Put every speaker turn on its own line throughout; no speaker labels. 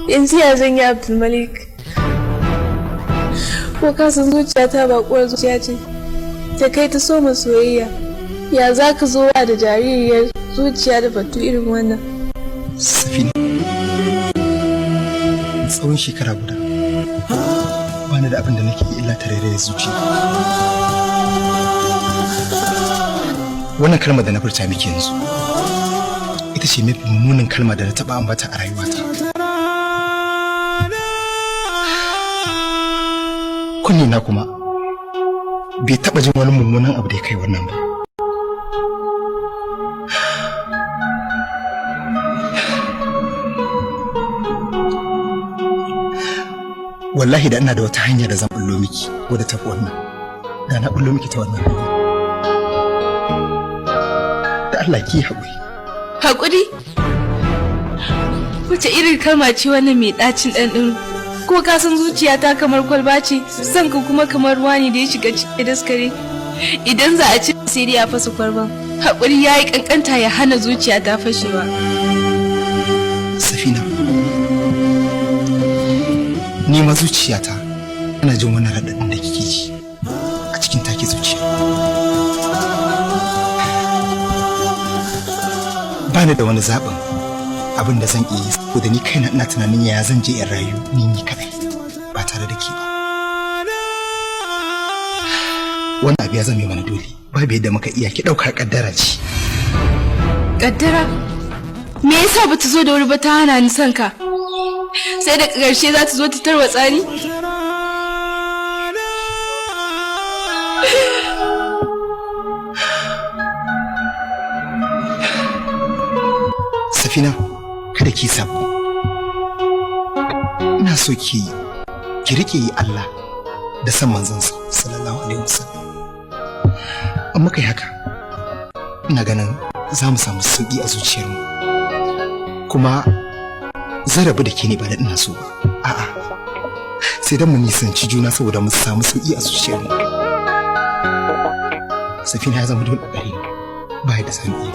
yanzu ya zan yi Abdulmalik. Ko ka san zuciyata ba kuwar zuciya ce ta kai ta soma soyayya. Ya za ka zo da jaririyar zuciya da batu irin wannan?
Safina, tsawon shekara guda bani da abin da nake illa tarere da zuciya. Wannan kalmar da na furta miki yanzu ita ce mafi mummunan kalma da na taba ambata a rayuwata. Kunni na kuma bai taba jin wani mummunan abu da ya kai wannan ba. Wallahi da ina da wata hanya da zan bullo miki wadda ta fi wannan, da na bullo miki ta wannan hanya. Da Allah ki haƙuri.
Haƙuri? Wace irin kalma ce wannan mai ɗacin ɗanɗano? Ko ka san zuciyata kamar kwalba ce, son ka kuma kamar ruwa ne da ya shiga cikin daskare. Idan za a ci sai dai a fasa kwalban. Haƙuri ya yi ƙanƙanta ya hana zuciyata fashewa.
Safina, ni ma zuciyata ina jin wannan raɗaɗin da kike ji a cikin take zuciya. Ba ni da wani zaɓin abin da zan iya yi saboda ni kaina ina tunanin yaya zan je in rayu ni kaɗai ba tare da ke ba. Wannan abu ya zama mana dole, babu yadda muka iya, ki ɗauka ƙaddara ce.
Ƙaddara? Me yasa ba ta zo da wuri ba ta hana ni son ka? Sai da ƙarshe za ta zo ta tarwatsa ni?
Safina, kada ki sabo. Ina so ki rike Allah da san manzansa sallallahu alaihi wasallam. Amma kai haka ina ganin za mu samu sauki a zuciyarmu. Kuma zan rabu da ke ne ba da ina so ba. A'a, sai dan mu nisanci juna saboda mu samu sauki a zuciyarmu. Safina ya zama dole a gare ni, ba da sani.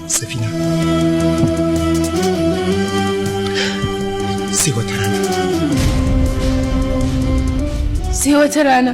Safina, sai wata rana.
Sai wata rana.